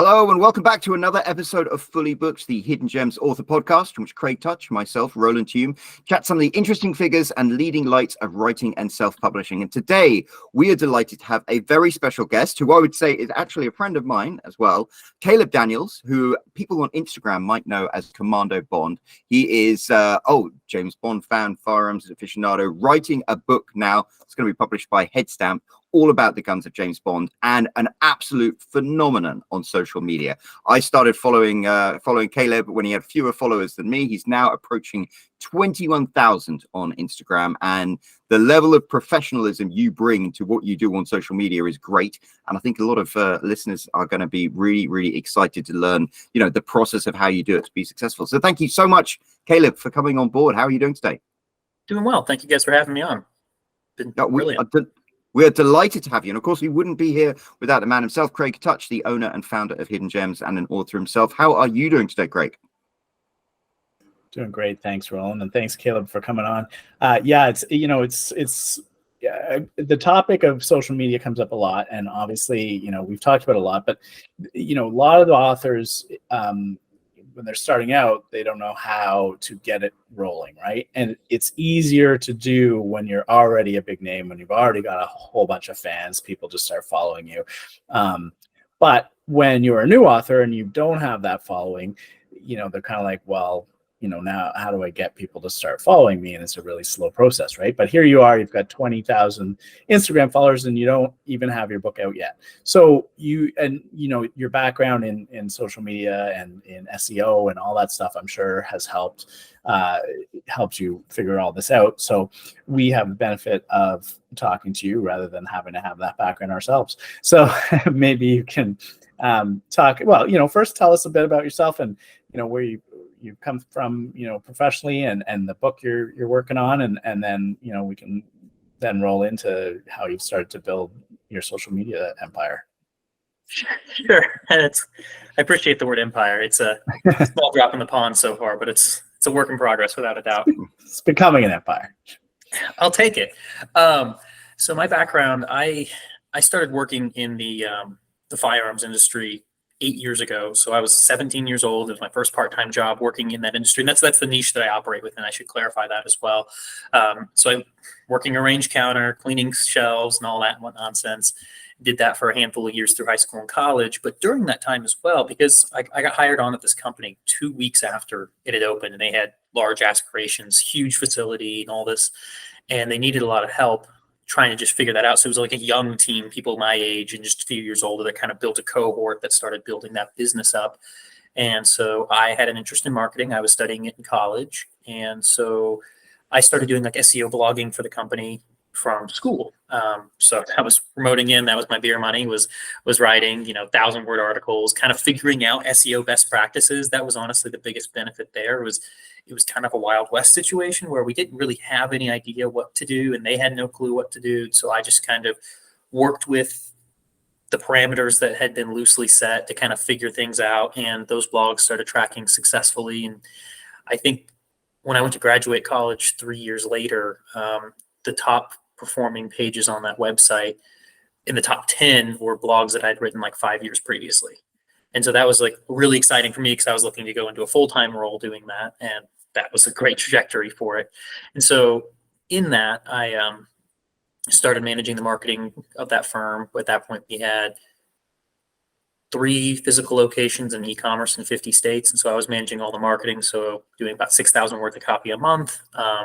Hello and welcome back to another episode of Fully Booked, the Hidden Gems author podcast, in which Craig Touch, myself, Roland Hume, chat some of the interesting figures and leading lights of writing and self-publishing. And today we are delighted to have a very special guest who I would say is actually a friend of mine as well, Caleb Daniels, who people on Instagram might know as Commando Bond. He is, James Bond fan, firearms aficionado, writing a book now. It's going to be published by Headstamp, all about the guns of James Bond, and an absolute phenomenon on social media. I started following Caleb when he had fewer followers than me. He's now approaching 21,000 on Instagram, and the level of professionalism you bring to what you do on social media is great. And I think a lot of listeners are going to be really, really excited to learn, the process of how you do it to be successful. So thank you so much, Caleb, for coming on board. How are you doing today? Doing well. Thank you guys for having me on. Been brilliant. We are delighted to have you. And of course, we wouldn't be here without the man himself, Craig Touch, the owner and founder of Hidden Gems and an author himself. How are you doing today, Craig? Doing great. Thanks, Roland. And thanks, Caleb, for coming on. The topic of social media comes up a lot. And obviously, we've talked about it a lot, but, a lot of the authors, when they're starting out, they don't know how to get it rolling, right? And it's easier to do when you're already a big name, when you've already got a whole bunch of fans, people just start following you. But when you're a new author and you don't have that following, they're kind of like, well, now how do I get people to start following me? And it's a really slow process, right? But here you are, you've got 20,000 Instagram followers and you don't even have your book out yet. So your background in social media and in SEO and all that stuff, I'm sure has helped you figure all this out. So we have the benefit of talking to you rather than having to have that background ourselves. So maybe you can talk, first tell us a bit about yourself and, where you've come from, professionally and the book you're working on. And then, we can then roll into how you've started to build your social media empire. Sure. I appreciate the word empire. It's a small drop in the pond so far, but it's a work in progress without a doubt. It's becoming an empire. I'll take it. So my background, I started working in the firearms industry 8 years ago. So I was 17 years old. It was my first part-time job working in that industry. And that's the niche that I operate within. I should clarify that as well. So I'm working a range counter, cleaning shelves and all that nonsense. Did that for a handful of years through high school and college. But during that time as well, because I got hired on at this company 2 weeks after it had opened, and they had large aspirations, huge facility and all this, and they needed a lot of help trying to just figure that out. So it was like a young team, people my age and just a few years older, that kind of built a cohort that started building that business up. And so I had an interest in marketing. I was studying it in college. And so I started doing like SEO blogging for the company from school. So I was promoting in, that was my beer money, was writing, 1,000-word articles, kind of figuring out SEO best practices. That was honestly the biggest benefit there. It was kind of a Wild West situation where we didn't really have any idea what to do and they had no clue what to do. So I just kind of worked with the parameters that had been loosely set to kind of figure things out. And those blogs started tracking successfully. And I think when I went to graduate college 3 years later, the top performing pages on that website in the top 10 were blogs that I'd written like 5 years previously. And so that was like really exciting for me because I was looking to go into a full-time role doing that. And that was a great trajectory for it. And so in that, I started managing the marketing of that firm. At that point, we had 3 physical locations and e-commerce in 50 states. And so I was managing all the marketing. So doing about 6,000 worth of copy a month,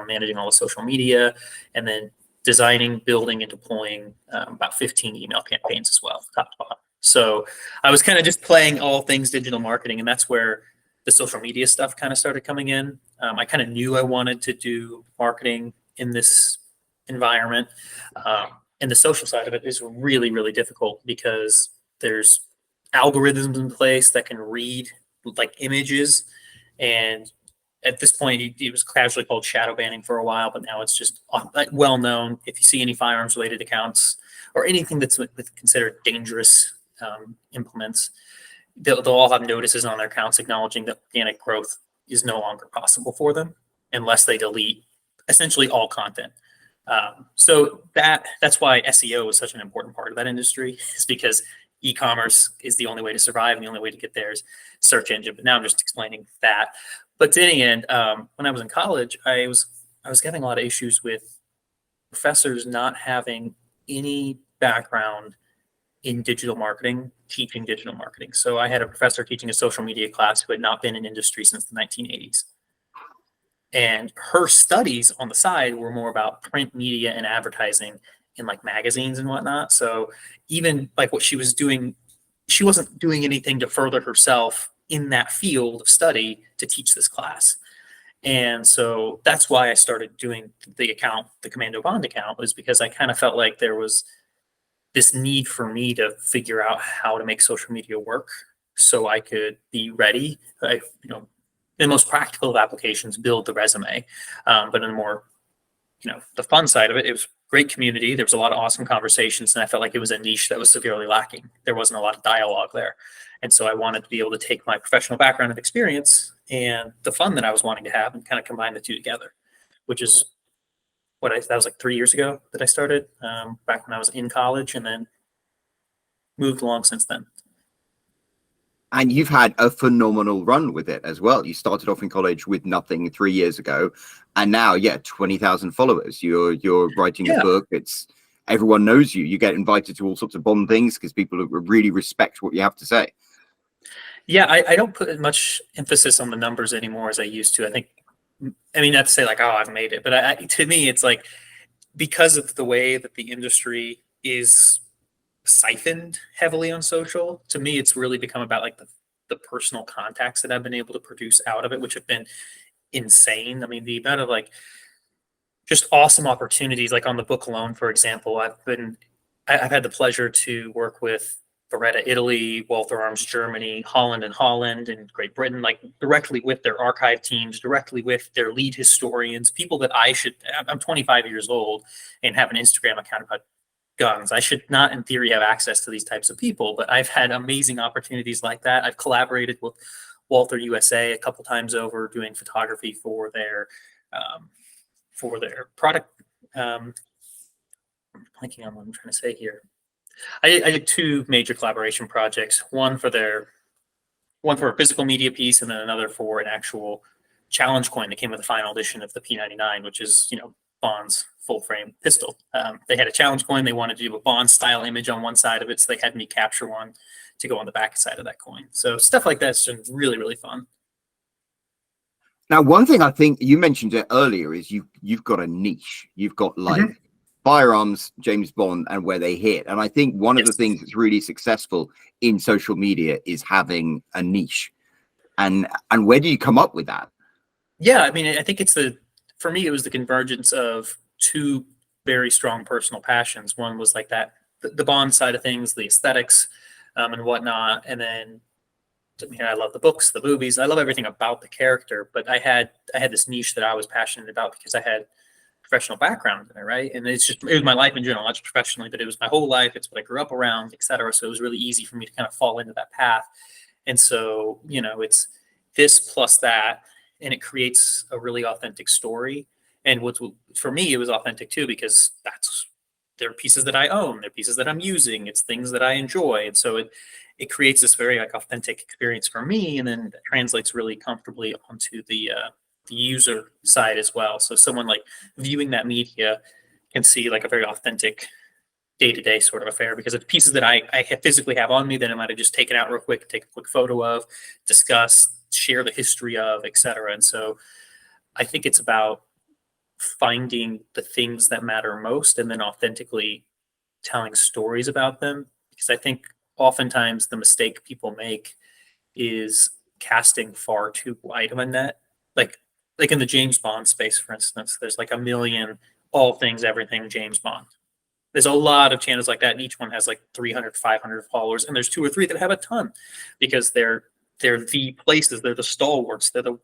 managing all the social media, and then designing, building, and deploying about 15 email campaigns as well, top to bottom. So I was kind of just playing all things digital marketing, and that's where the social media stuff kind of started coming in. I kind of knew I wanted to do marketing in this environment. And the social side of it is really, really difficult because there's algorithms in place that can read like images. And at this point, it was casually called shadow banning for a while, but now it's just well known. If you see any firearms related accounts or anything that's considered dangerous implements, they'll all have notices on their accounts acknowledging that organic growth is no longer possible for them unless they delete essentially all content. So that's why SEO is such an important part of that industry, is because e-commerce is the only way to survive, and the only way to get there is search engine. But now I'm just explaining that. But to any end, when I was in college, I was having a lot of issues with professors not having any background in digital marketing, teaching digital marketing. So I had a professor teaching a social media class who had not been in industry since the 1980s. And her studies on the side were more about print media and advertising in like magazines and whatnot. So even like what she was doing, she wasn't doing anything to further herself in that field of study to teach this class. And so that's why I started doing the account, the Commando Bond account, was because I kind of felt like there was this need for me to figure out how to make social media work so I could be ready. In the most practical of applications, build the resume. But in the more, the fun side of it, it was great community. There was a lot of awesome conversations, and I felt like it was a niche that was severely lacking. There wasn't a lot of dialogue there. And so I wanted to be able to take my professional background and experience and the fun that I was wanting to have and kind of combine the two together, which is that was like 3 years ago that I started, back when I was in college, and then moved along since then. And you've had a phenomenal run with it as well. You started off in college with nothing 3 years ago, and now, 20,000 followers. You're writing a book. Everyone knows you. You get invited to all sorts of Bond things because people really respect what you have to say. Yeah, I don't put as much emphasis on the numbers anymore as I used to. Not to say like, oh, I've made it, but to me, it's like, because of the way that the industry is siphoned heavily on social, to me, it's really become about like the personal contacts that I've been able to produce out of it, which have been insane. I mean, the amount of like just awesome opportunities, like on the book alone, for example, I've had the pleasure to work with Beretta Italy, Walther Arms Germany, Holland and Great Britain, like directly with their archive teams, directly with their lead historians, people that I'm 25 years old and have an Instagram account about guns. I should not, in theory, have access to these types of people, but I've had amazing opportunities like that. I've collaborated with Walther USA a couple times over doing photography for their product. I'm blanking on what I'm trying to say here. I did two major collaboration projects, one for a physical media piece, and then another for an actual challenge coin that came with the final edition of the P99, which is, Bond's full frame pistol. They had a challenge coin. They wanted to do a Bond style image on one side of it, so they had me capture one to go on the back side of that coin. So stuff like that's been really, really fun. Now, one thing I think you mentioned it earlier is you've got a niche. You've got like firearms, James Bond, and where they hit. And I think one of the things that's really successful in social media is having a niche. And where do you come up with that? Yeah, I mean, I think for me, it was the convergence of two very strong personal passions. One was like that, the Bond side of things, the aesthetics, and whatnot. And then, I love the books, the movies. I love everything about the character. But I had this niche that I was passionate about because I had professional background in it, right? And it was my life in general, not just professionally, but it was my whole life. It's what I grew up around, et cetera. So it was really easy for me to kind of fall into that path. And so, it's this plus that, and it creates a really authentic story. And for me, it was authentic too, because they're pieces that I own, they're pieces that I'm using, it's things that I enjoy. And so it creates this very like authentic experience for me, and then it translates really comfortably onto the user side as well. So someone like viewing that media can see like a very authentic day-to-day sort of affair, because it's pieces that I physically have on me that I might have just taken out real quick, take a quick photo of, discuss, share the history of, etc. And so I think it's about finding the things that matter most and then authentically telling stories about them, because I think oftentimes the mistake people make is casting far too wide of a net. Like in the James Bond space, for instance, there's like a million all things, everything James Bond. There's a lot of channels like that, and each one has like 300, 500 followers, and there's 2 or 3 that have a ton, because they're the places, they're the stalwarts, they're the,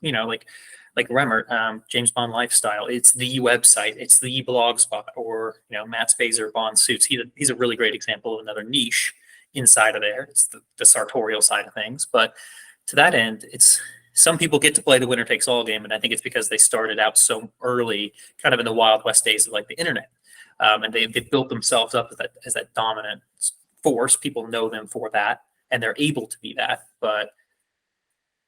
like Remmer, James Bond Lifestyle. It's the website, it's the blog spot, or Matt Spazer, Bond Suits. He's a really great example of another niche inside of there. It's the sartorial side of things, but to that end, it's some people get to play the winner takes all game, and I think it's because they started out so early, kind of in the Wild West days of like the internet, and they built themselves up as that dominant force. People know them for that, and they're able to be that. But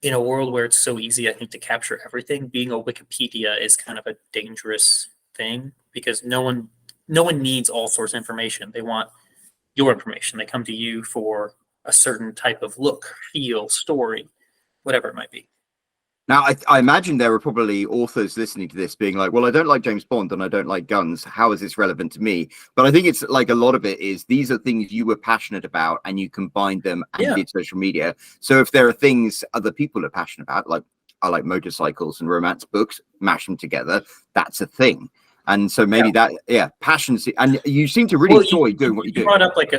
in a world where it's so easy, I think, to capture everything, being a Wikipedia is kind of a dangerous thing, because no one needs all source information. They want your information. They come to you for a certain type of look, feel, story, whatever it might be. Now, I imagine there are probably authors listening to this being like, well, I don't like James Bond and I don't like guns. How is this relevant to me? But I think it's like a lot of it is these are things you were passionate about and you combined them and did social media. So if there are things other people are passionate about, like I like motorcycles and romance books, mash them together. That's a thing. And so maybe passion. And you seem to really enjoy doing what you do. You brought up like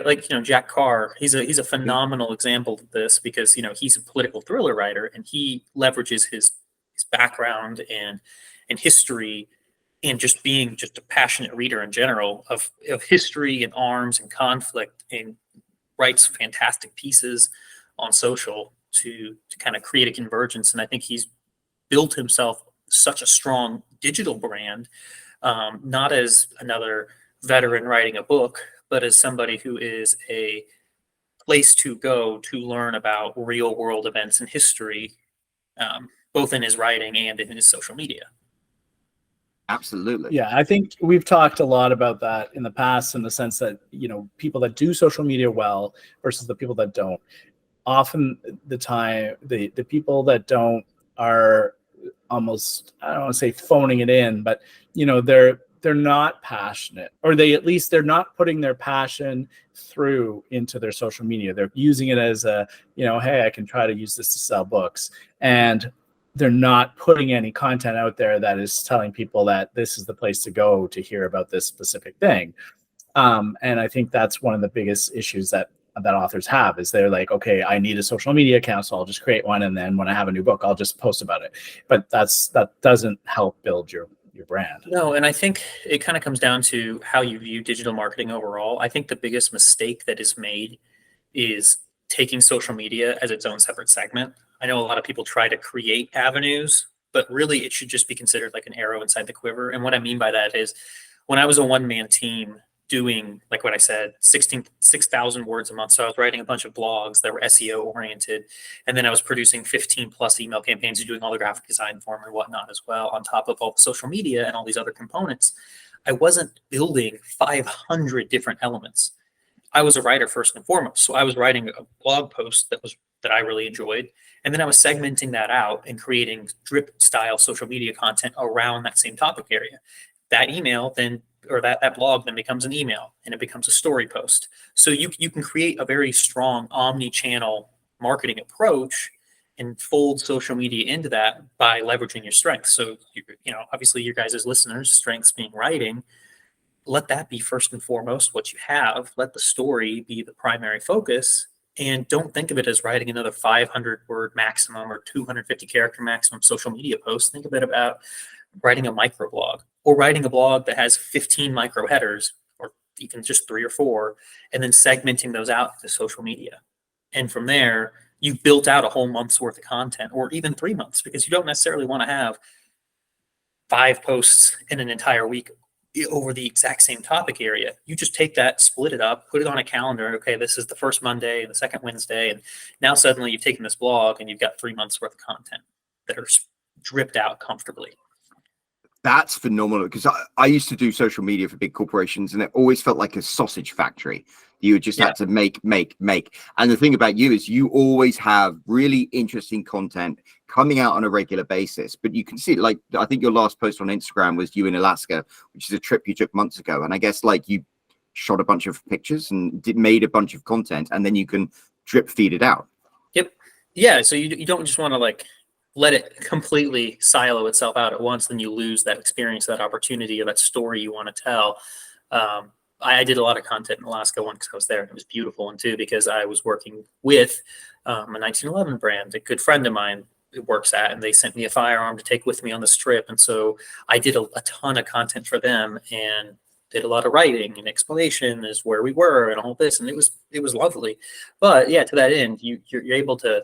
Jack Carr. He's a phenomenal example of this, because he's a political thriller writer, and he leverages his background and history, and just being just a passionate reader in general of history and arms and conflict, and writes fantastic pieces on social to kind of create a convergence. And I think he's built himself such a strong digital brand. Not as another veteran writing a book, but as somebody who is a place to go to learn about real world events and history, both in his writing and in his social media. Absolutely. Yeah, I think we've talked a lot about that in the past, in the sense that, people that do social media well versus the people that don't. Often the time, the people that don't are almost, I don't want to say phoning it in, but they're not passionate, or they're not putting their passion through into their social media. They're using it as a, hey, I can try to use this to sell books, and they're not putting any content out there that is telling people that this is the place to go to hear about this specific thing. And I think that's one of the biggest issues that authors have, is they're like, okay, I need a social media account, so I'll just create one, and then when I have a new book, I'll just post about it. But that doesn't help build your brand. No, and I think it kind of comes down to how you view digital marketing overall. I think the biggest mistake that is made is taking social media as its own separate segment. I know a lot of people try to create avenues, but really it should just be considered like an arrow inside the quiver. And what I mean by that is, when I was a one-man team doing, like what I said, 6,000 words a month. So I was writing a bunch of blogs that were SEO oriented. And then I was producing 15 plus email campaigns and doing all the graphic design for them and whatnot as well, on top of all the social media and all these other components. I wasn't building 500 different elements. I was a writer first and foremost. So I was writing a blog post that I really enjoyed. And then I was segmenting that out and creating drip style social media content around that same topic area. That email then, or that blog then becomes an email, and it becomes a story post. So you can create a very strong omni-channel marketing approach and fold social media into that by leveraging your strengths. So, obviously your guys' listeners' strengths being writing, let that be first and foremost what you have. Let the story be the primary focus, and don't think of it as writing another 500 word maximum or 250 character maximum social media post. Think of it about writing a microblog, or writing a blog that has 15 micro headers, or even just 3 or 4, and then segmenting those out to social media. And from there, you've built out a whole month's worth of content, or even 3 months, because you don't necessarily want to have 5 posts in an entire week over the exact same topic area. You just take that, split it up, put it on a calendar. Okay, this is the first Monday, the second Wednesday, and now suddenly you've taken this blog and you've got 3 months worth of content that are dripped out comfortably. That's phenomenal, because I used to do social media for big corporations, and it always felt like a sausage factory. You just had to make. And the thing about you is you always have really interesting content coming out on a regular basis. But you can see, like, I think your last post on Instagram was you in Alaska, which is a trip you took months ago. And I guess like you shot a bunch of pictures and made a bunch of content, and then you can drip feed it out. Yep. Yeah. So you don't just want to like let it completely silo itself out at once, then you lose that experience, that opportunity, or that story you want to tell. I did a lot of content in Alaska one because I was there, and it was beautiful. And two, because I was working with a 1911 brand, a good friend of mine works at, and they sent me a firearm to take with me on this trip. And so I did a ton of content for them, and did a lot of writing and explanation as where we were and all this. And it was lovely. But yeah, to that end, you're able to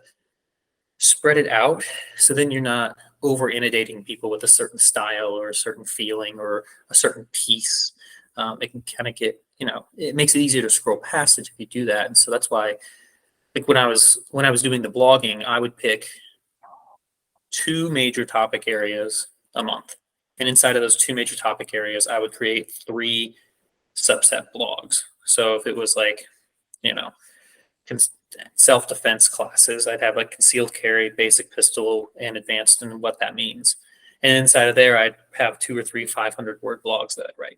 spread it out, so then you're not over inundating people with a certain style or a certain feeling or a certain piece. It can kind of get it makes it easier to scroll past it if you do that. And so that's why, like when I was doing the blogging, I would pick 2 major topic areas a month. And inside of those 2 major topic areas, I would create 3 subset blogs. So if it was like, you know, self-defense classes, I'd have like concealed carry, basic pistol, and advanced, and what that means. And inside of there, I'd have 2 or 3 500-word blogs that I'd write.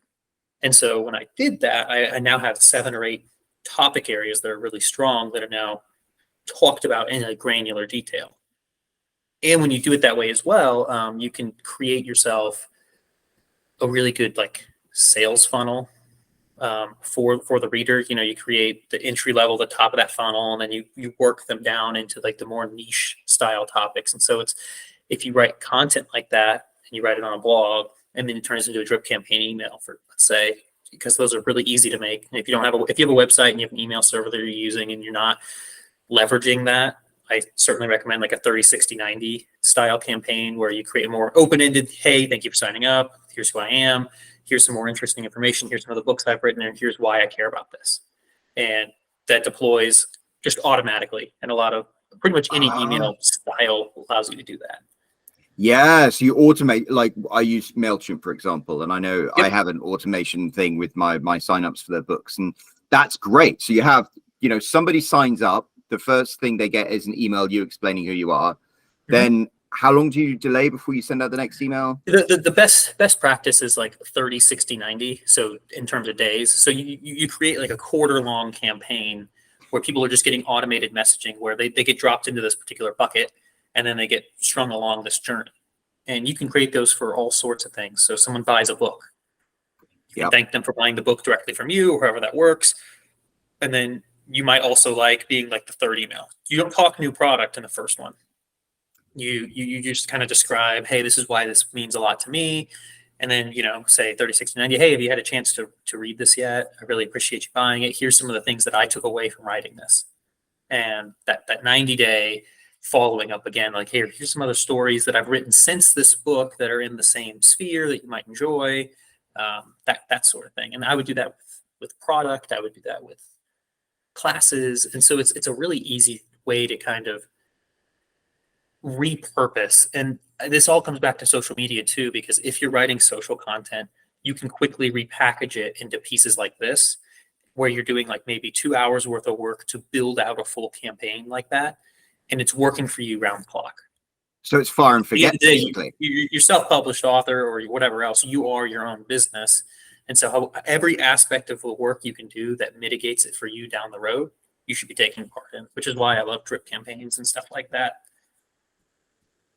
And so when I did that, I now have 7 or 8 topic areas that are really strong that are now talked about in a granular detail. And when you do it that way as well, you can create yourself a really good like sales funnel for the reader. You create the entry level, the top of that funnel, and then you work them down into like the more niche style topics. And so if you write content like that and you write it on a blog, and then it turns into a drip campaign email for, let's say, because those are really easy to make. And if you have a website and you have an email server that you're using and you're not leveraging that, I certainly recommend like a 30, 60, 90 style campaign where you create a more open-ended, hey, thank you for signing up. Here's who I am. Here's some more interesting information. Here's some of the books I've written, and here's why I care about this. And that deploys just automatically. And pretty much any email style allows you to do that. Yeah, so you automate, like I use MailChimp, for example, and I know Yep. I have an automation thing with my signups for their books, and that's great. So you have, somebody signs up, the first thing they get is an email, you explaining who you are. Mm-hmm. Then how long do you delay before you send out the next email? The best practice is like 30, 60, 90. So in terms of days, so you create like a quarter-long campaign where people are just getting automated messaging where they get dropped into this particular bucket, and then they get strung along this journey. And you can create those for all sorts of things. So someone buys a book, you can thank them for buying the book directly from you, or however that works. And then you might also like being like the 3rd email. You don't talk new product in the first one. You just kind of describe, hey, this is why this means a lot to me. And then, say 30, 60, 90, hey, have you had a chance to read this yet? I really appreciate you buying it. Here's some of the things that I took away from writing this. And that 90-day following up again, like, hey, here's some other stories that I've written since this book that are in the same sphere that you might enjoy, that sort of thing. And I would do that with product. I would do that with classes. And so it's a really easy way to kind of repurpose. And this all comes back to social media too, because if you're writing social content, you can quickly repackage it into pieces like this, where you're doing like maybe 2 hours worth of work to build out a full campaign like that. And it's working for you round the clock. So it's fire and forget, basically. You're self-published author or whatever else. You are your own business. And so every aspect of the work you can do that mitigates it for you down the road, you should be taking part in, which is why I love drip campaigns and stuff like that.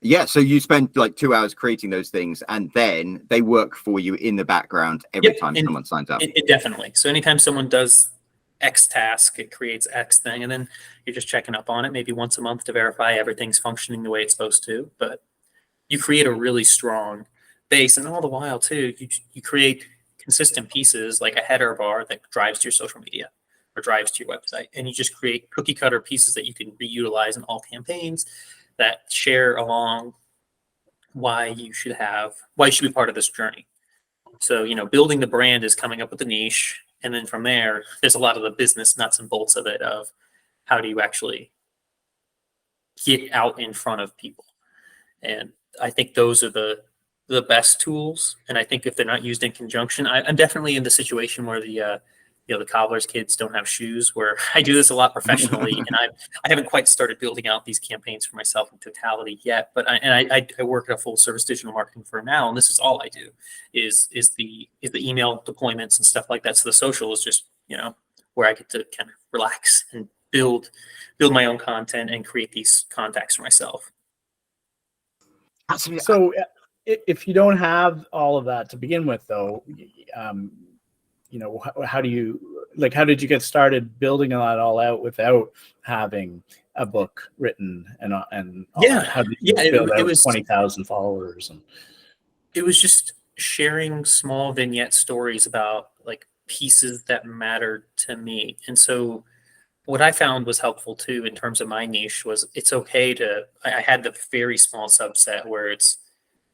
Yeah, so you spend like 2 hours creating those things, and then they work for you in the background every time someone signs up. It definitely. So anytime someone does X task, it creates X thing, and then you're just checking up on it maybe once a month to verify everything's functioning the way it's supposed to. But you create a really strong base, and all the while too, you create consistent pieces like a header bar that drives to your social media or drives to your website, and you just create cookie cutter pieces that you can reutilize in all campaigns that share along why you should be part of this journey. So building the brand is coming up with the niche. And then from there, there's a lot of the business nuts and bolts of it, of how do you actually get out in front of people. And I think those are the best tools. And I think if they're not used in conjunction, I'm definitely in the situation where the cobbler's kids don't have shoes, where I do this a lot professionally. And I haven't quite started building out these campaigns for myself in totality yet, but I work at a full service digital marketing firm now. And this is all I do is the email deployments and stuff like that. So the social is just, where I get to kind of relax and build my own content and create these contacts for myself. So if you don't have all of that to begin with though, how did you get started building that all out without having a book written and how did you build out 20,000 followers? And it was just sharing small vignette stories about like pieces that mattered to me. And so what I found was helpful too in terms of my niche was it's okay I had the very small subset where it's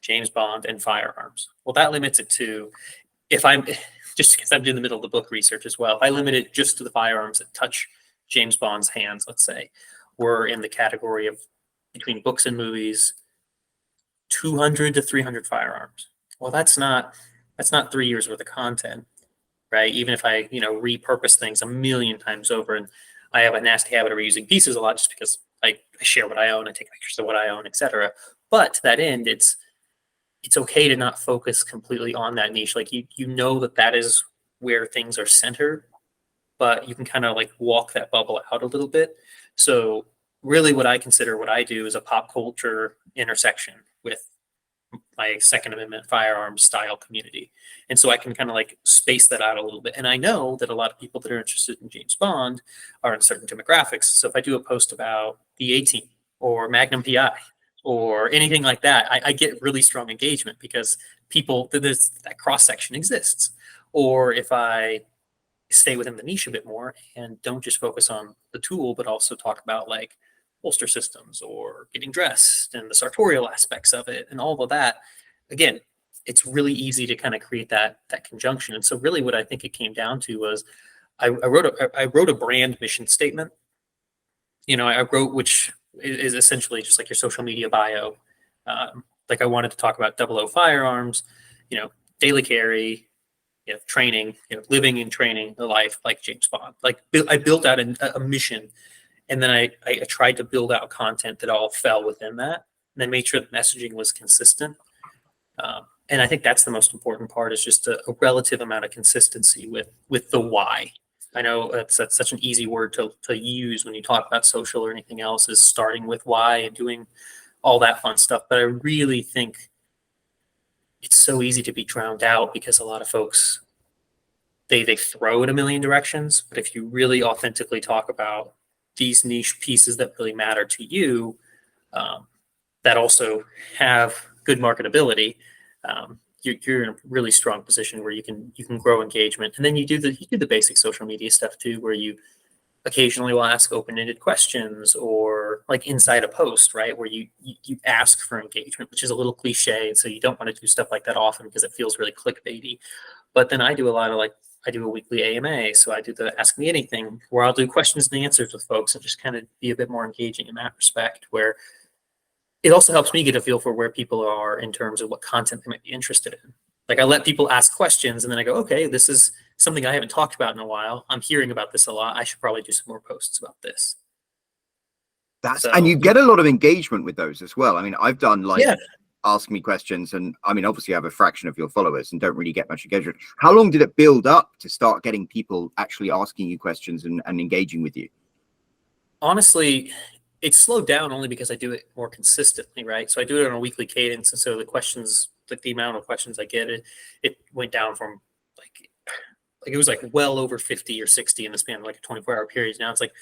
James Bond and firearms. Well, that limits it to if I'm just because I'm in the middle of the book research as well. If I limit it just to the firearms that touch James Bond's hands, let's say, we're in the category of between books and movies, 200 to 300 firearms. Well, that's not 3 years worth of content, right? Even if I, repurpose things a million times over, and I have a nasty habit of reusing pieces a lot just because I share what I own, I take pictures of what I own, etc. But to that end, it's okay to not focus completely on that niche. Like you know that is where things are centered, but you can kind of like walk that bubble out a little bit. So really what I consider what I do is a pop culture intersection with my Second Amendment firearms style community. And so I can kind of like space that out a little bit. And I know that a lot of people that are interested in James Bond are in certain demographics. So if I do a post about the A-Team or Magnum PI or anything like that, I get really strong engagement because that cross section exists. Or if I stay within the niche a bit more and don't just focus on the tool, but also talk about like holster systems or getting dressed and the sartorial aspects of it and all of that, again, it's really easy to kind of create that conjunction. And so really what I think it came down to was I wrote a brand mission statement. I wrote, which is essentially just like your social media bio. Like I wanted to talk about 00 firearms, daily carry, training, living and training a life like James Bond. Like I built out a mission, and then I tried to build out content that all fell within that, and then made sure the messaging was consistent. And I think that's the most important part, is just a relative amount of consistency with the why. I know that's such an easy word to use when you talk about social or anything else, is starting with why and doing all that fun stuff. But I really think it's so easy to be drowned out because a lot of folks, they throw in a million directions. But if you really authentically talk about these niche pieces that really matter to you, that also have good marketability, you're in a really strong position where you can grow engagement. And then you do the basic social media stuff too, where you occasionally will ask open-ended questions, or like inside a post, right, where you ask for engagement, which is a little cliche, and so you don't want to do stuff like that often because it feels really clickbaity. But then I do a lot of I do a weekly AMA, so I do the Ask Me Anything, where I'll do questions and answers with folks and just kind of be a bit more engaging in that respect, where it also helps me get a feel for where people are in terms of what content they might be interested in. Like I let people ask questions and then I go, okay, this is something I haven't talked about in a while. I'm hearing about this a lot. I should probably do some more posts about this. And you get a lot of engagement with those as well. I mean, I've done ask me questions, and I mean, obviously I have a fraction of your followers and don't really get much engagement. How long did it build up to start getting people actually asking you questions and engaging with you? Honestly, it slowed down only because I do it more consistently, right? So I do it on a weekly cadence. And so the questions, like the amount of questions I get, it went down from like it was like well over 50 or 60 in the span of like a 24-hour period. Now it's like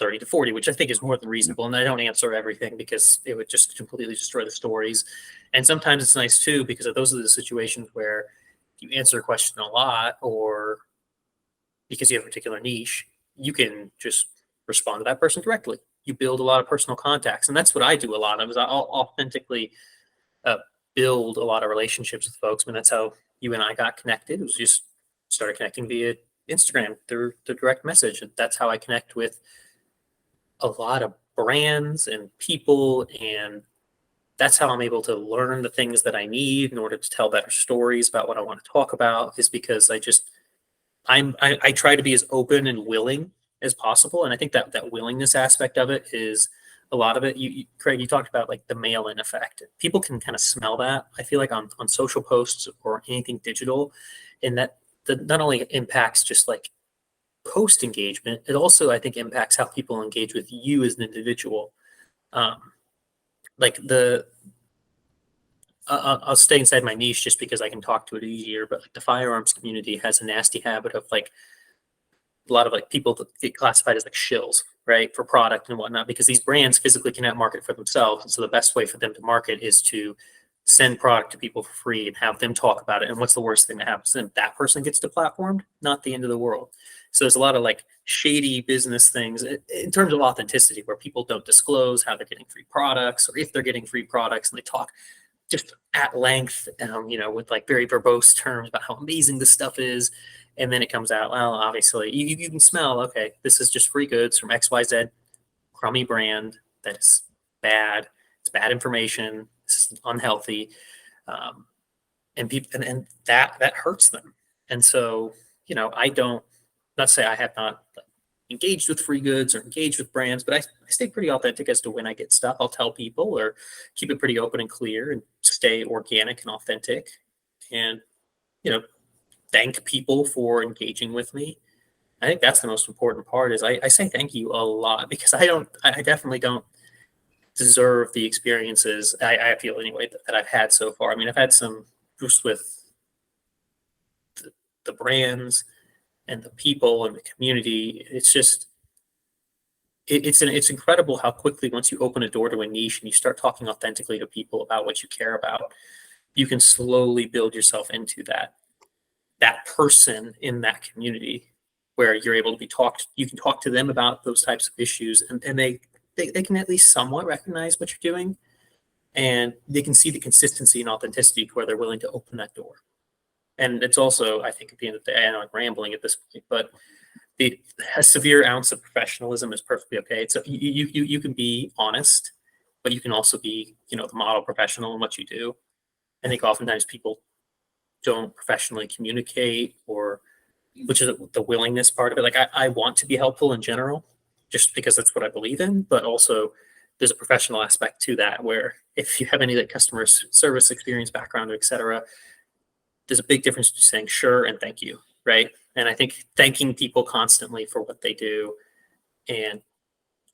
30 to 40, which I think is more than reasonable. And I don't answer everything because it would just completely destroy the stories. And sometimes it's nice too, because those are the situations where you answer a question a lot, or because you have a particular niche, you can just respond to that person directly. You build a lot of personal contacts. And that's what I do a lot of, is I'll authentically build a lot of relationships with folks. I mean, that's how you and I got connected. It was just started connecting via Instagram through the direct message. And that's how I connect with a lot of brands and people. And that's how I'm able to learn the things that I need in order to tell better stories about what I want to talk about, is because I try to be as open and willing as possible. And I think that willingness aspect of it is a lot of it. Craig, you talked about like the mail-in effect. People can kind of smell that, I feel like, on social posts or anything digital. And that not only impacts just like post engagement, it also, I think, impacts how people engage with you as an individual. Like I'll stay inside my niche just because I can talk to it easier. But like the firearms community has a nasty habit of like a lot of like people that get classified as like shills, right, for product and whatnot, because these brands physically cannot market for themselves. And so the best way for them to market is to send product to people for free and have them talk about it. And what's the worst thing that happens? Then that person gets deplatformed, not the end of the world. So there's a lot of like shady business things in terms of authenticity, where people don't disclose how they're getting free products, or if they're getting free products, and they talk just at length, with like very verbose terms about how amazing this stuff is. And then it comes out, well, obviously you can smell, okay, this is just free goods from XYZ crummy brand that is bad. It's bad information. This is unhealthy. And people, and that hurts them. And so, I don't, not say I have not engaged with free goods or engaged with brands, but I stay pretty authentic as to when I get stuff. I'll tell people or keep it pretty open and clear and stay organic and authentic and, thank people for engaging with me. I think that's the most important part is I say thank you a lot because I definitely don't deserve the experiences I feel anyway that I've had so far. I mean, I've had some just with the brands and the people and the community. It's just, it's incredible how quickly once you open a door to a niche and you start talking authentically to people about what you care about, you can slowly build yourself into that person in that community where you're able to you can talk to them about those types of issues and they can at least somewhat recognize what you're doing and they can see the consistency and authenticity to where they're willing to open that door. And it's also, I think at the end of the day, I know I'm rambling at this point, but a severe ounce of professionalism is perfectly okay. So you can be honest, but you can also be, the model professional in what you do. I think oftentimes people don't professionally communicate which is the willingness part of it. Like I want to be helpful in general, just because that's what I believe in, but also there's a professional aspect to that where if you have any like customer service experience background, et cetera, there's a big difference between saying sure and thank you, right? And I think thanking people constantly for what they do and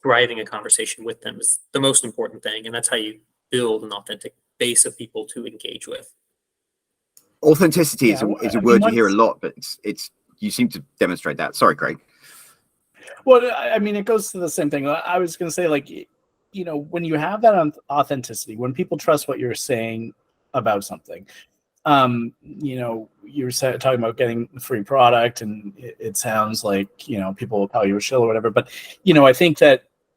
driving a conversation with them is the most important thing. And that's how you build an authentic base of people to engage with. Authenticity is a word you hear a lot, but it's you seem to demonstrate that. Sorry, Craig. Well, I mean, it goes to the same thing. I was going to say, like, when you have that authenticity, when people trust what you're saying about something, you were talking about getting the free product, and it sounds like, people will call you a shill or whatever. But, I think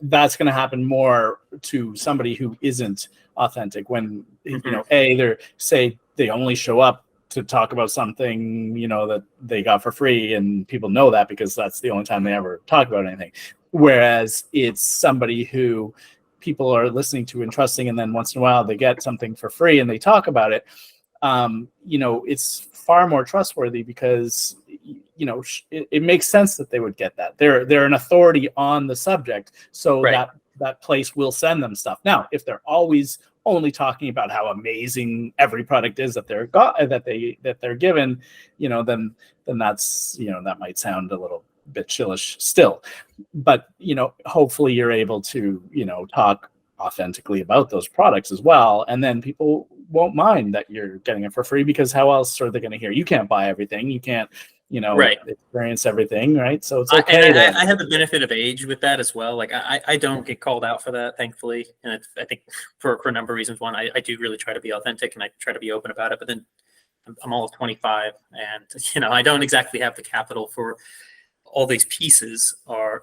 that's going to happen more to somebody who isn't authentic when, they only show up to talk about something, that they got for free, and people know that because that's the only time they ever talk about anything. Whereas it's somebody who people are listening to and trusting, and then once in a while they get something for free and they talk about it. It's far more trustworthy because, it makes sense that they would get that. They're an authority on the subject, so right. that place will send them stuff. Now, if they're always only talking about how amazing every product is that they're given, then that's, that might sound a little bit chillish still. But, hopefully you're able to, talk authentically about those products as well. And then people won't mind that you're getting it for free, because how else are they going to hear? You can't buy everything. You can't, right. experience everything. Right. So it's okay. I have the benefit of age with that as well. Like I don't get called out for that, thankfully. And I think for a number of reasons. One, I do really try to be authentic and I try to be open about it, but then I'm all of 25 and, I don't exactly have the capital for all these pieces are,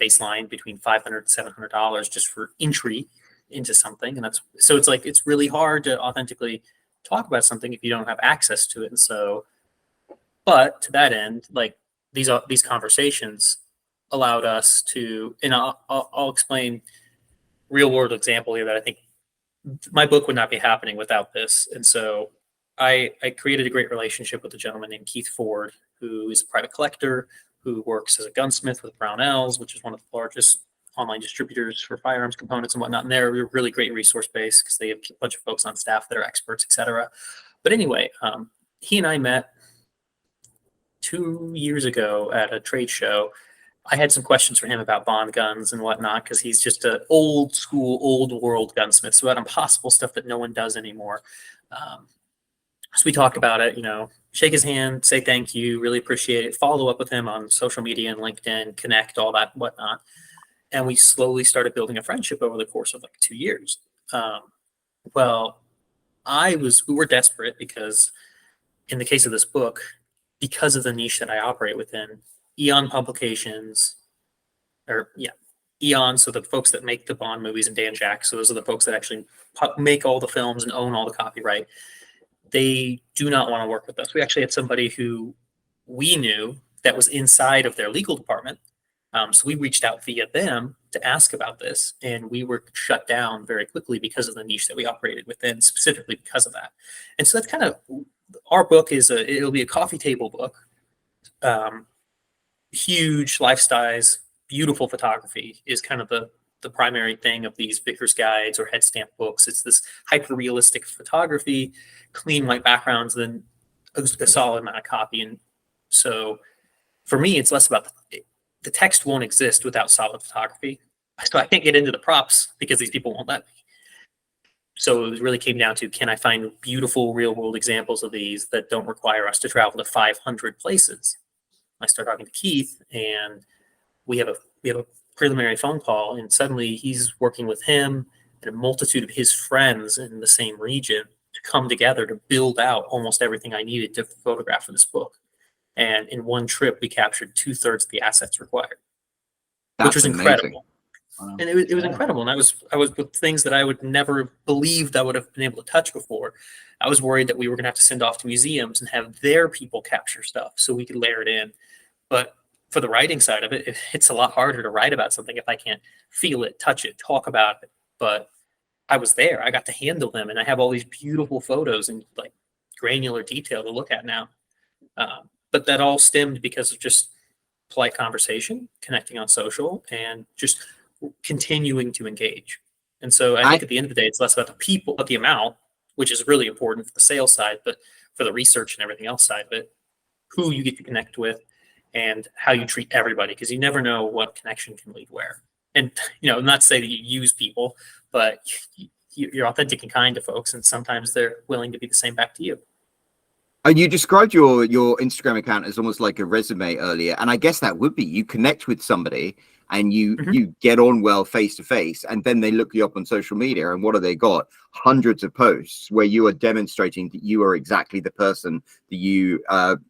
baseline between $500 and $700 just for entry into something. And so it's like, it's really hard to authentically talk about something if you don't have access to it. And so, but to that end, like these conversations allowed us to, and I'll explain real world example here that I think my book would not be happening without this. And so I created a great relationship with a gentleman named Keith Ford, who is a private collector, who works as a gunsmith with Brownells, which is one of the largest online distributors for firearms components and whatnot. And they're a really great resource base because they have a bunch of folks on staff that are experts, et cetera. But anyway, he and I met 2 years ago at a trade show. I had some questions for him about Bond guns and whatnot, because he's just an old school, old world gunsmith. So that impossible stuff that no one does anymore. So we talked about it, shake his hand, say thank you, really appreciate it, follow up with him on social media and LinkedIn, connect, all that, whatnot. And we slowly started building a friendship over the course of like 2 years. Well, we were desperate because in the case of this book, because of the niche that I operate within, Eon Publications, Eon, so the folks that make the Bond movies, and Dan Jack, so those are the folks that actually make all the films and own all the copyright. They do not want to work with us. We actually had somebody who we knew that was inside of their legal department. So we reached out via them to ask about this, and we were shut down very quickly because of the niche that we operated within, specifically because of that. And so that's kind of, our book it'll be a coffee table book. Huge lifestyles, beautiful photography is kind of the primary thing of these Vickers guides or head stamp books. It's this hyper realistic photography, clean white backgrounds, then a solid amount of copy. And so for me, it's less about the text won't exist without solid photography. So I can't get into the props because these people won't let me. So it really came down to, can I find beautiful real world examples of these that don't require us to travel to 500 places? I start talking to Keith, and we have a preliminary phone call, and suddenly he's working with him and a multitude of his friends in the same region to come together to build out almost everything I needed to photograph for this book. And in one trip, we captured 2/3 of the assets required, which was incredible. Wow. And it was incredible. And I was with things that I would never have believed I would have been able to touch before. I was worried that we were going to have to send off to museums and have their people capture stuff so we could layer it in. But for the writing side of it, it's a lot harder to write about something if I can't feel it, touch it, talk about it. But I was there. I got to handle them, and I have all these beautiful photos and like granular detail to look at now. But that all stemmed because of just polite conversation, connecting on social, and just continuing to engage. And so I think at the end of the day, it's less about the people, but the amount, which is really important for the sales side, but for the research and everything else side of it, who you get to connect with and how you treat everybody, because you never know what connection can lead where. And, not to say that you use people, but you're authentic and kind to folks, and sometimes they're willing to be the same back to you. And you described your Instagram account as almost like a resume earlier, and I guess that would be, you connect with somebody and you get on well face to face, and then they look you up on social media, and what have they got? Hundreds of posts where you are demonstrating that you are exactly the person that you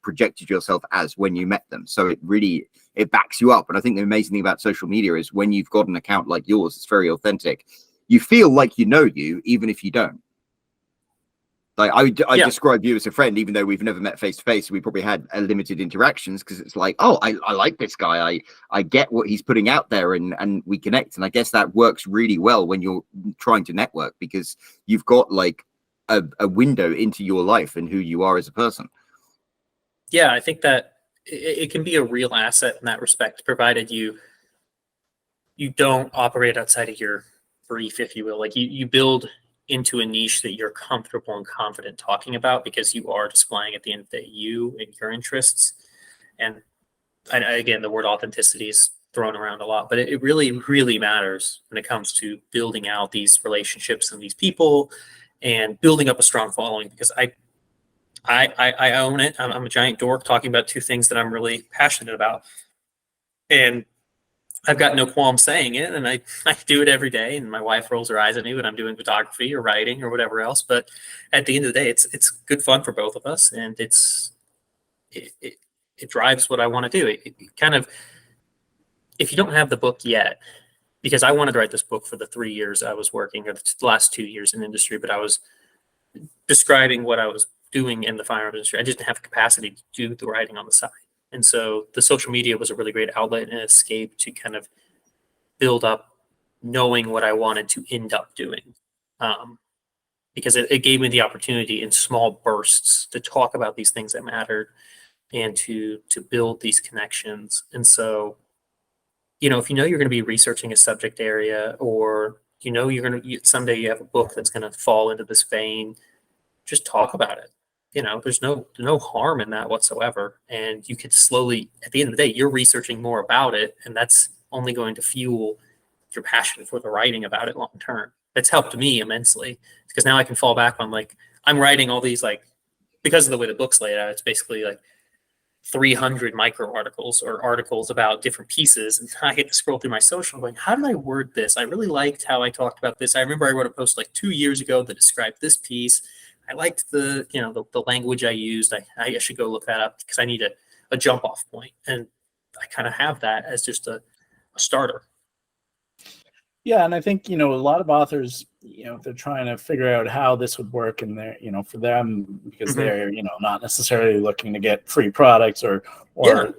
projected yourself as when you met them. So it backs you up. And I think the amazing thing about social media is when you've got an account like yours, it's very authentic. You feel like you know you, even if you don't. Like I describe you as a friend, even though we've never met face to face. We probably had limited interactions because it's like, oh, I like this guy. I get what he's putting out there, and we connect. And I guess that works really well when you're trying to network, because you've got like a window into your life and who you are as a person. Yeah, I think that it can be a real asset in that respect, provided you don't operate outside of your brief, if you will. Like you build into a niche that you're comfortable and confident talking about, because you are displaying at the end of the day you and your interests. And again, the word authenticity is thrown around a lot, but it really, really matters when it comes to building out these relationships and these people and building up a strong following, because I own it. I'm a giant dork talking about two things that I'm really passionate about. And I've got no qualm saying it, and I do it every day, and my wife rolls her eyes at me when I'm doing photography or writing or whatever else. But at the end of the day, it's good fun for both of us, and it drives what I want to do. It kind of, if you don't have the book yet, because I wanted to write this book for the 3 years I was working, or the last 2 years in industry, but I was describing what I was doing in the firearms industry. I just didn't have the capacity to do the writing on the side. And so the social media was a really great outlet and escape to kind of build up knowing what I wanted to end up doing. Because it gave me the opportunity in small bursts to talk about these things that mattered and to build these connections. And so, if you know you're going to be researching a subject area, or you're going to someday you have a book that's going to fall into this vein, just talk about it. There's no harm in that whatsoever. And you could slowly, at the end of the day, you're researching more about it, and that's only going to fuel your passion for the writing about it long term. It's helped me immensely, because now I can fall back on, like, I'm writing all these, like, because of the way the book's laid out, it's basically like 300 micro articles or articles about different pieces. And I get to scroll through my social going, how did I word this? I really liked how I talked about this. I remember I wrote a post like 2 years ago that described this piece. I liked the language I used. I should go look that up because I need a jump off point. And I kind of have that as just a starter. Yeah, and I think, a lot of authors, they're trying to figure out how this would work in their, for them, because Mhm. they're, not necessarily looking to get free products Yeah. or,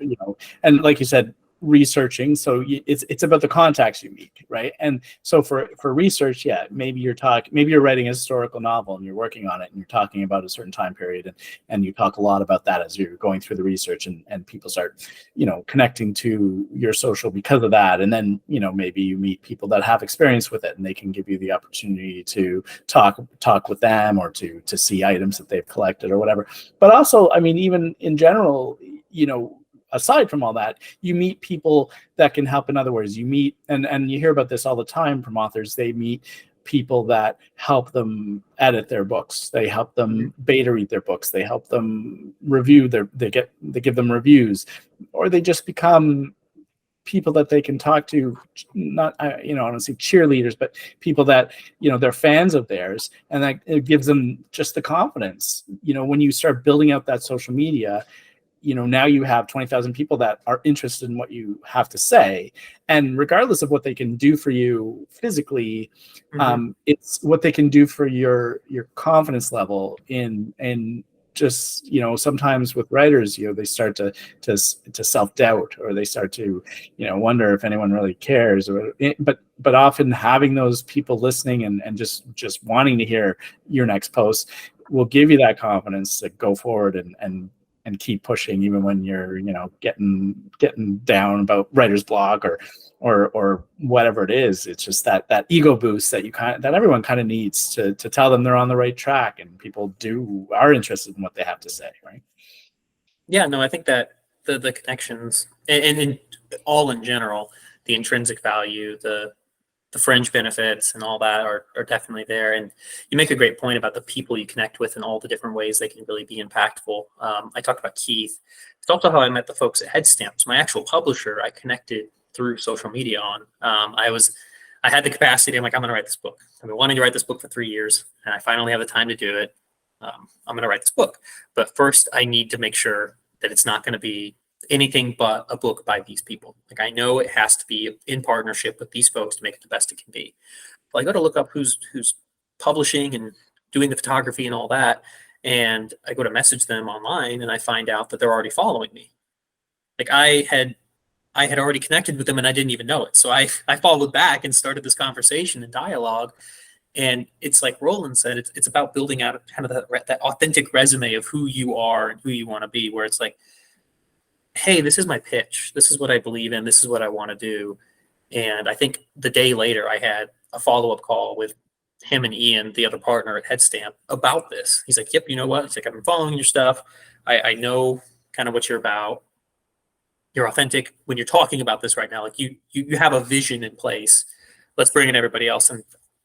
and like you said, researching. So it's about the contacts you meet, right? And so for research, yeah, maybe you're writing a historical novel and you're working on it and you're talking about a certain time period, and you talk a lot about that as you're going through the research, and people start connecting to your social because of that. And then, maybe you meet people that have experience with it and they can give you the opportunity to talk with them, or to see items that they've collected or whatever. But also, I mean, even in general, aside from all that, you meet people that can help in other ways. You meet, and you hear about this all the time from authors, they meet people that help them edit their books, they help them beta read their books, they help them review they give them reviews, or they just become people that they can talk to, not I don't say cheerleaders, but people that they're fans of theirs, and that it gives them just the confidence. When you start building out that social media, now you have 20,000 people that are interested in what you have to say. And regardless of what they can do for you physically, it's what they can do for your confidence level in just, sometimes with writers, they start to self-doubt, or they start to, wonder if anyone really cares, but often having those people listening and just wanting to hear your next post will give you that confidence to go forward and keep pushing, even when you're getting down about writer's block or whatever it is. It's just that ego boost that everyone kind of needs to tell them they're on the right track, and people are interested in what they have to say, right? Yeah, no, I think that the connections, and all in general, the intrinsic value, the fringe benefits and all that are definitely there. And you make a great point about the people you connect with and all the different ways they can really be impactful. I talked about Keith. It's also how I met the folks at Headstamps. My actual publisher, I connected through social media on. I had the capacity. I'm like, I'm going to write this book. I've been wanting to write this book for 3 years, and I finally have the time to do it. I'm going to write this book. But first, I need to make sure that it's not going to be anything but a book by these people. Like, I know it has to be in partnership with these folks to make it the best it can be. Well, I go to look up who's publishing and doing the photography and all that, and I go to message them online, and I find out that they're already following me. Like, I had already connected with them, and I didn't even know it. So I followed back and started this conversation and dialogue. And it's like Roland said, it's about building out kind of that authentic resume of who you are and who you want to be, where it's like, hey, this is my pitch. This is what I believe in. This is what I want to do. And I think the day later, I had a follow-up call with him and Ian, the other partner at Headstamp, about this. He's like, yep, you know what? He's like, I've been following your stuff. I know kind of what you're about. You're authentic when you're talking about this right now. Like, you have a vision in place. Let's bring in everybody else. And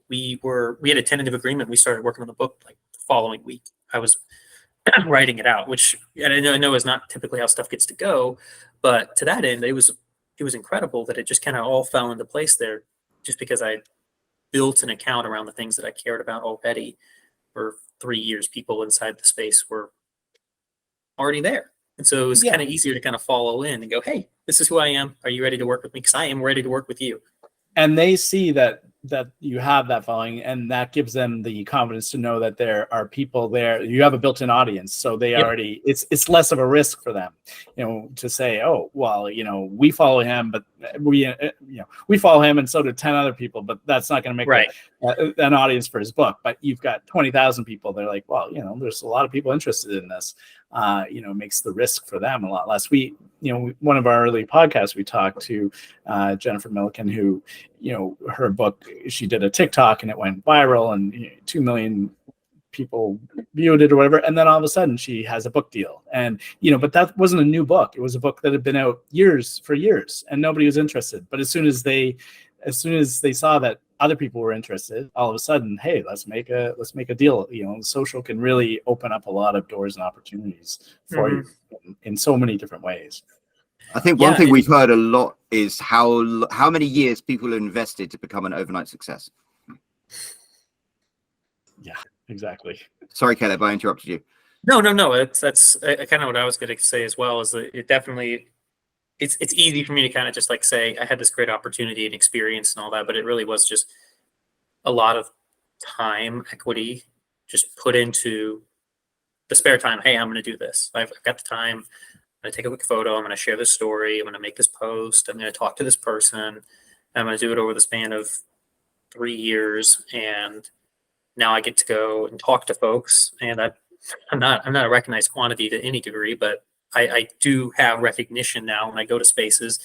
we had a tentative agreement. We started working on the book like the following week. I was writing it out, which I know is not typically how stuff gets to go, but to that end, it was incredible that it just kind of all fell into place there, just because I built an account around the things that I cared about already. For 3 years, people inside the space were already there, and so it was kind of easier to kind of follow in and go, hey, this is who I am. Are you ready to work with me? Because I am ready to work with you. And they see that you have that following, and that gives them the confidence to know that there are people there. You have a built-in audience, so they already, it's less of a risk for them, to say, oh, well, we follow him, but we follow him, and so do 10 other people, but that's not going to make an audience for his book. But you've got 20,000 people. They're like, well, there's a lot of people interested in this. Makes the risk for them a lot less. One of our early podcasts, we talked to Jennifer Milliken, who, her book, she did a TikTok and it went viral, and 2 million people viewed it or whatever. And then all of a sudden she has a book deal, and, but that wasn't a new book. It was a book that had been out for years, and nobody was interested. But as soon as they saw that other people were interested, all of a sudden, hey, let's make a deal. Social can really open up a lot of doors and opportunities for you in so many different ways. I think one thing we've heard a lot is how many years people invested to become an overnight success. Yeah, exactly. Sorry, Caleb, I interrupted you. No. That's kind of what I was going to say as well. Is that it definitely, it's easy for me to kind of just like say I had this great opportunity and experience and all that, but it really was just a lot of time equity just put into the spare time. Hey, I'm going to do this. I've got the time. I'm going to take a quick photo. I'm going to share this story. I'm going to make this post. I'm going to talk to this person. I'm going to do it over the span of 3 years. And now I get to go and talk to folks. And I'm not a recognized quantity to any degree, but I do have recognition now when I go to spaces,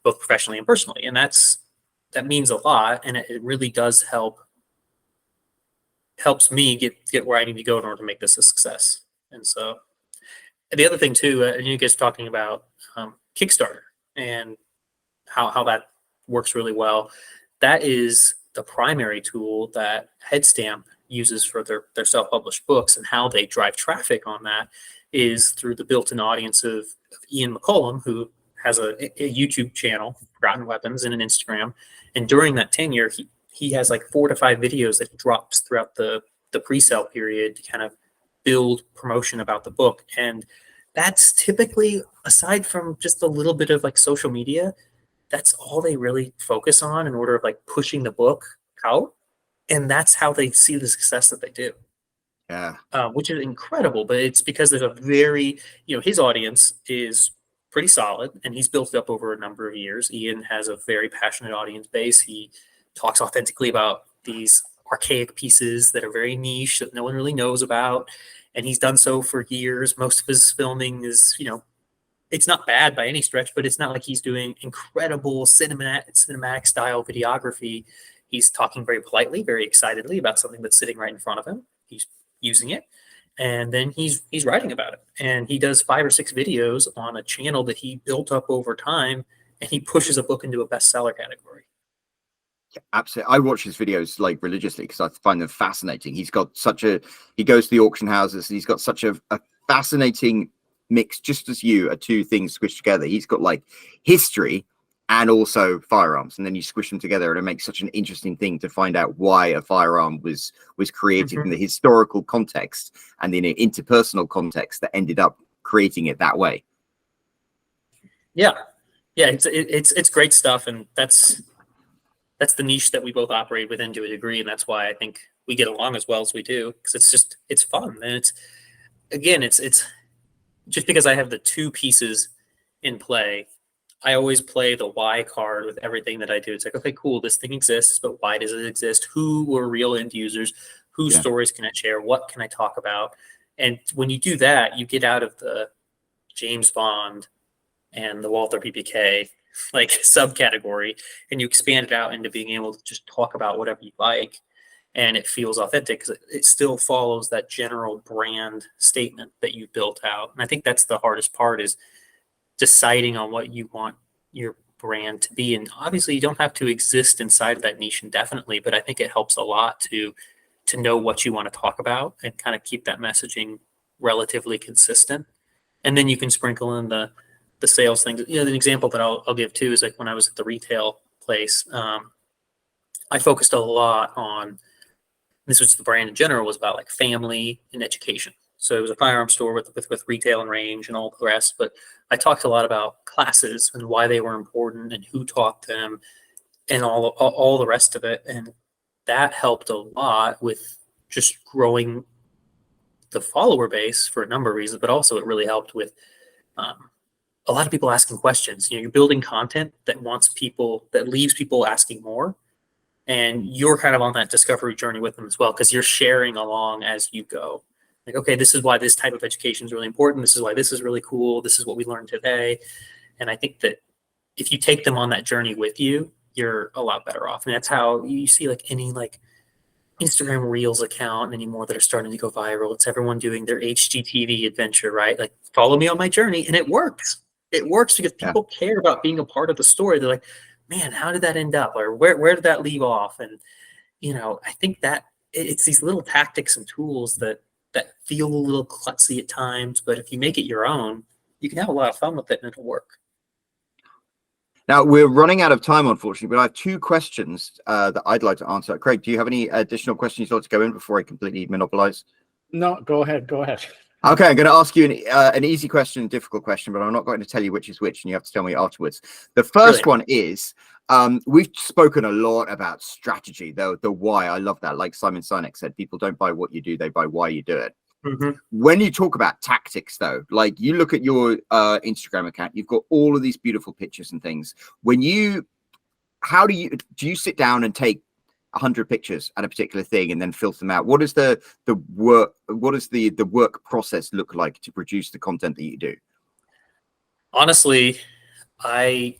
both professionally and personally. And that means a lot. And it really does helps me get where I need to go in order to make this a success. And so the other thing too, and you guys talking about Kickstarter and how that works really well. That is the primary tool that Headstamp uses for their self-published books, and how they drive traffic on that is through the built-in audience of Ian McCollum, who has a YouTube channel, Forgotten Weapons, and an Instagram. And during that tenure, he has like 4 to 5 videos that he drops throughout the pre-sale period to kind of build promotion about the book. And that's typically, aside from just a little bit of like social media, that's all they really focus on in order of like pushing the book out. And that's how they see the success that they do. Yeah. Which is incredible, but it's because there's a very, his audience is pretty solid, and he's built it up over a number of years. Ian has a very passionate audience base. He talks authentically about these archaic pieces that are very niche that no one really knows about. And he's done so for years. Most of his filming is, it's not bad by any stretch, but it's not like he's doing incredible cinematic style videography. He's talking very politely, very excitedly about something that's sitting right in front of him. He's using it, and then he's writing about it. And he does 5 or 6 videos on a channel that he built up over time, and he pushes a book into a bestseller category. Yeah, absolutely. I watch his videos like religiously because I find them fascinating. He goes to the auction houses, and he's got such a fascinating mix, just as you are, 2 things squished together. He's got like history and also firearms, and then you squish them together, and it makes such an interesting thing to find out why a firearm was created in the historical context and in an interpersonal context that ended up creating it that way. Yeah, it's great stuff, and that's the niche that we both operate within to a degree, and that's why I think we get along as well as we do, because it's fun. And it's just because I have the 2 pieces in play. I always play the why card with everything that I do. It's like, okay, cool, this thing exists, but why does it exist? Who were real end users? Whose stories can I share? What can I talk about? And when you do that, you get out of the James Bond and the Walther PPK like subcategory, and you expand it out into being able to just talk about whatever you like, and it feels authentic because it still follows that general brand statement that you built out. And I think that's the hardest part, is deciding on what you want your brand to be. And obviously you don't have to exist inside of that niche indefinitely, but I think it helps a lot to know what you want to talk about and kind of keep that messaging relatively consistent. And then you can sprinkle in the sales things. The example that I'll give too is like when I was at the retail place, I focused a lot on, this was the brand in general, was about like family and education. So it was a firearm store with retail and range and all the rest. But I talked a lot about classes and why they were important and who taught them and all the rest of it. And that helped a lot with just growing the follower base for a number of reasons. But also it really helped with a lot of people asking questions. You're building content that leaves people asking more. And you're kind of on that discovery journey with them as well, because you're sharing along as you go. Like, okay, this is why this type of education is really important. This is why this is really cool. This is what we learned today. And I think that if you take them on that journey with you, you're a lot better off. And that's how you see like any like Instagram Reels account anymore that are starting to go viral. It's everyone doing their HGTV adventure, right? Like, follow me on my journey. And it works. It works because people care about being a part of the story. They're like, man, how did that end up? Or where did that leave off? And, I think that it's these little tactics and tools that feel a little klutzy at times, but if you make it your own, you can have a lot of fun with it and it'll work. Now, we're running out of time, unfortunately, but I have 2 questions that I'd like to answer. Craig, do you have any additional questions you'd like to go in before I completely monopolize? No, go ahead. Okay, I'm going to ask you an easy question, a difficult question, but I'm not going to tell you which is which, and you have to tell me afterwards. The first Brilliant. one is, we've spoken a lot about strategy, though the why. I love that. Like Simon Sinek said, people don't buy what you do, they buy why you do it. Mm-hmm. When you talk about tactics, though, like you look at your Instagram account, you've got all of these beautiful pictures and things. How do you sit down and take 100 pictures at a particular thing and then filter them out? What is the work process look like to produce the content that you do? Honestly, I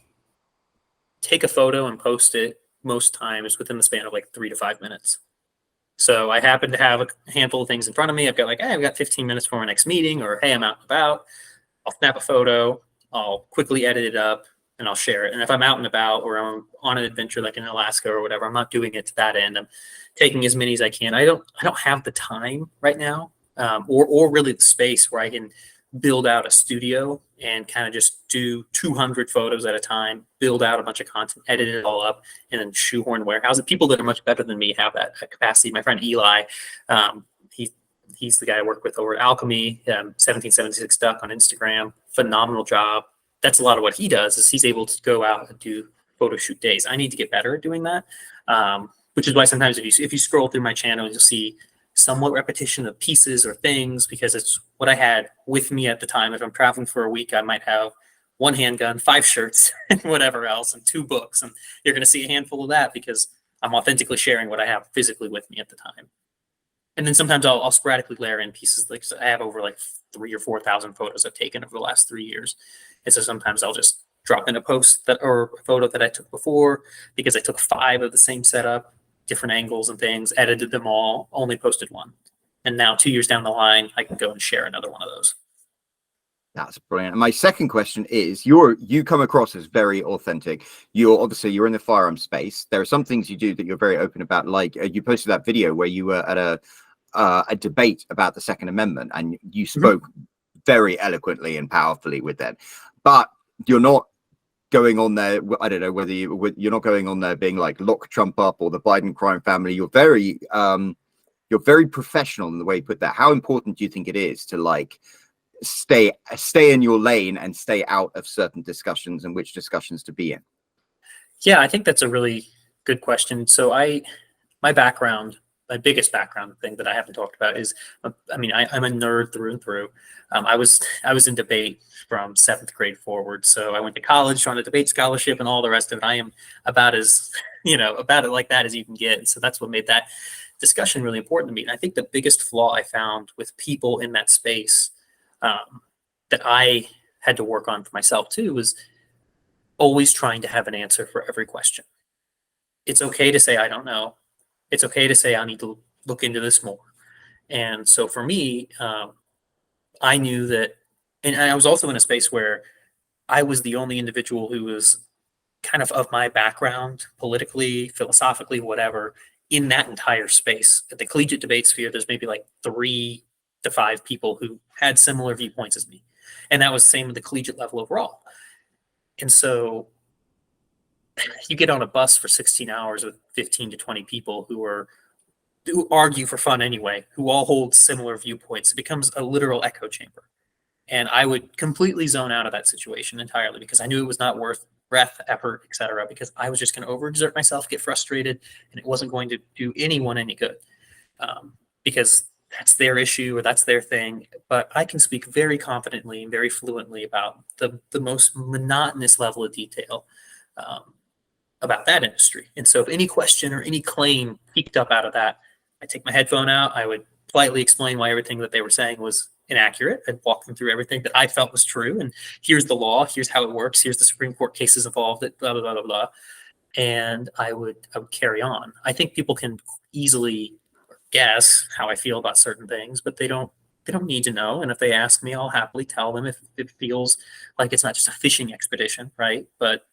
take a photo and post it most times within the span of like 3 to 5 minutes. So I happen to have a handful of things in front of me. I've got like, hey, I've got 15 minutes for my next meeting, or hey, I'm out and about. I'll snap a photo, I'll quickly edit it up, and I'll share it. And if I'm out and about or I'm on an adventure like in Alaska or whatever, I'm not doing it to that end. I'm taking as many as I can. I don't have the time right now, or really the space where I can build out a studio and kind of just do 200 photos at a time, build out a bunch of content, edit it all up, and then shoehorn warehouse it. People that are much better than me have that capacity. My friend Eli, he's the guy I work with over at Alchemy, 1776 Duck on Instagram. Phenomenal job. That's a lot of what he does. Is he's able to go out and do photo shoot days. I need to get better at doing that, which is why sometimes if you scroll through my channel, you'll see somewhat repetition of pieces or things, because it's what I had with me at the time. If I'm traveling for a week, I might have 1 handgun, 5 shirts, and whatever else, and 2 books. And you're going to see a handful of that because I'm authentically sharing what I have physically with me at the time. And then sometimes I'll sporadically layer in pieces. Like I have over like 3,000 or 4,000 photos I've taken over the last 3 years. And so sometimes I'll just drop in a post or a photo that I took before, because I took 5 of the same setup, different angles and things, edited them all, only posted 1. And now 2 years down the line, I can go and share another one of those. That's brilliant. And my second question is, you come across as very authentic. You're in the firearm space. There are some things you do that you're very open about. Like you posted that video where you were at a debate about the Second Amendment, and you spoke very eloquently and powerfully with that. But you're not going on there. I don't know whether you're not going on there being like lock Trump up or the Biden crime family. You're very professional in the way you put that. How important do you think it is to like stay in your lane and stay out of certain discussions, and which discussions to be in? Yeah, I think that's a really good question. So my background, my biggest background thing that I haven't talked about is, I'm a nerd through and through. I was in debate from 7th grade forward. So I went to college on a debate scholarship and all the rest of it. I am about as, about it like that as you can get. And so that's what made that discussion really important to me. And I think the biggest flaw I found with people in that space, that I had to work on for myself too, was always trying to have an answer for every question. It's okay to say, I don't know. It's okay to say, I need to look into this more. And so for me, I knew that, and I was also in a space where I was the only individual who was kind of my background, politically, philosophically, whatever, in that entire space. At the collegiate debate sphere, there's maybe like 3 to 5 people who had similar viewpoints as me. And that was the same at the collegiate level overall. And so you get on a bus for 16 hours with 15 to 20 people who argue for fun anyway, who all hold similar viewpoints. It becomes a literal echo chamber. And I would completely zone out of that situation entirely, because I knew it was not worth breath, effort, etc., because I was just going to overexert myself, get frustrated, and it wasn't going to do anyone any good, because that's their issue or that's their thing. But I can speak very confidently and very fluently about the most monotonous level of detail about that industry. And so if any question or any claim peeked up out of that, I take my headphone out, I would politely explain why everything that they were saying was inaccurate, and walk them through everything that I felt was true. And here's the law, here's how it works, here's the Supreme Court cases involved, blah, blah, blah, blah, blah. And I would carry on. I think people can easily guess how I feel about certain things, but they don't need to know. And if they ask me, I'll happily tell them if it feels like it's not just a fishing expedition, right? But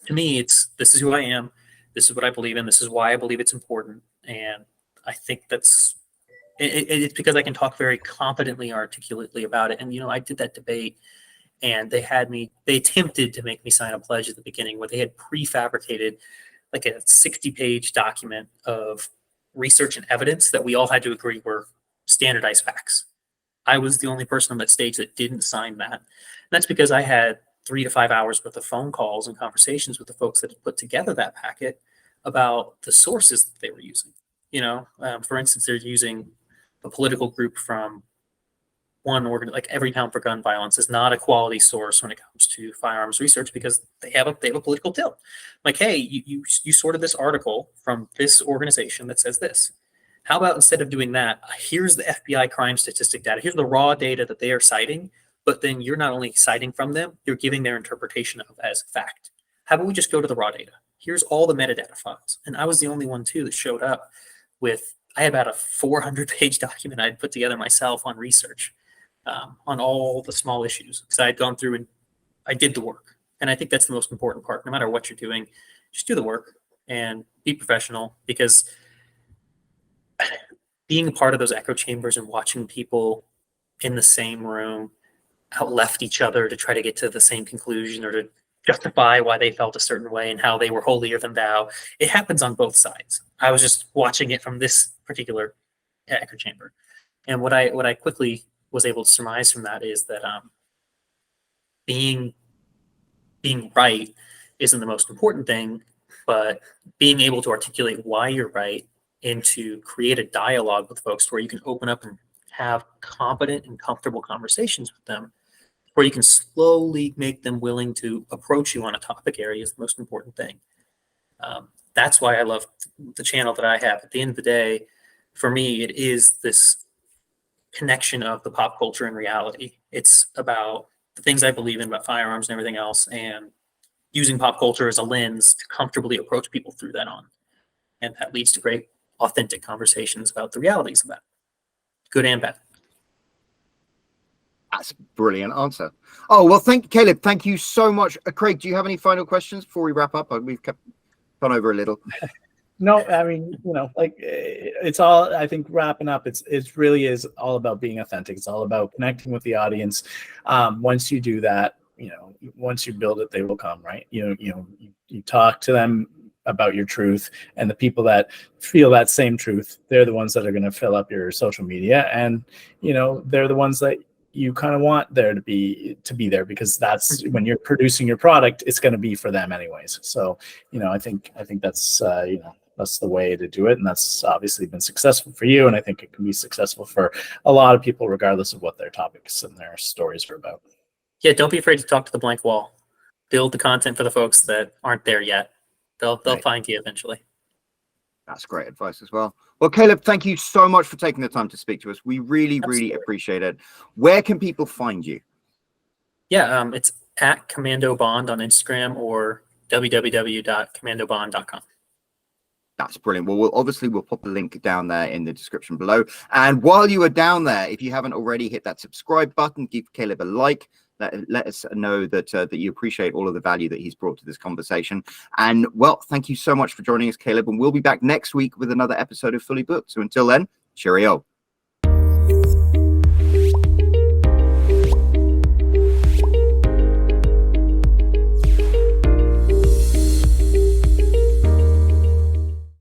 to me, this is who I am, this is what I believe in, this is why I believe it's important. And I think it's because I can talk very competently, articulately about it. And, I did that debate, and they attempted to make me sign a pledge at the beginning where they had prefabricated like a 60-page document of research and evidence that we all had to agree were standardized facts. I was the only person on that stage that didn't sign that. And that's because I had 3 to 5 hours worth of phone calls and conversations with the folks that had put together that packet about the sources that they were using. For instance, they're using a political group from one organ, like Everytown for Gun Violence is not a quality source when it comes to firearms research because they have a political tilt. Like, hey, you sorted this article from this organization that says this. How about instead of doing that, here's the FBI crime statistic data. Here's the raw data that they are citing, but then you're not only citing from them, you're giving their interpretation of as fact. How about we just go to the raw data? Here's all the metadata files. And I was the only one too that showed up with, I had about a 400-page document I'd put together myself on research. On all the small issues, because I had gone through and I did the work. And I think that's the most important part. No matter what you're doing, just do the work and be professional, because being a part of those echo chambers and watching people in the same room out left each other to try to get to the same conclusion or to justify why they felt a certain way and how they were holier than thou, it happens on both sides. I was just watching it from this particular echo chamber. And what I quickly was able to surmise from that is that being right isn't the most important thing, but being able to articulate why you're right and to create a dialogue with folks where you can open up and have competent and comfortable conversations with them, where you can slowly make them willing to approach you on a topic area is the most important thing. That's why I love the channel that I have. At the end of the day, for me, it is this connection of the pop culture and reality. It's about the things I believe in about firearms and everything else, and using pop culture as a lens to comfortably approach people through that on. And that leads to great, authentic conversations about the realities of that, good and bad. That's a brilliant answer. Oh, well, Caleb, thank you so much. Craig, do you have any final questions before we wrap up? We've gone over a little. No, I mean, it's all, I think wrapping up, it really is all about being authentic. It's all about connecting with the audience. Once you do that, once you build it, they will come, right? You talk to them about your truth, and the people that feel that same truth, they're the ones that are going to fill up your social media. And, they're the ones that you kind of want there to be there, because that's when you're producing your product, it's going to be for them anyways. So, I think that's, that's the way to do it. And that's obviously been successful for you. And I think it can be successful for a lot of people, regardless of what their topics and their stories are about. Yeah, don't be afraid to talk to the blank wall. Build the content for the folks that aren't there yet. They'll right. Find you eventually. That's great advice as well. Well, Caleb, thank you so much for taking the time to speak to us. We really, Absolutely. Really appreciate it. Where can people find you? Yeah, it's at Commando Bond on Instagram or www.commandobond.com. That's brilliant. Well, we'll pop the link down there in the description below. And while you are down there, if you haven't already, hit that subscribe button, give Caleb a like. Let us know that you appreciate all of the value that he's brought to this conversation. And, well, thank you so much for joining us, Caleb. And we'll be back next week with another episode of Fully Booked. So until then, cheerio.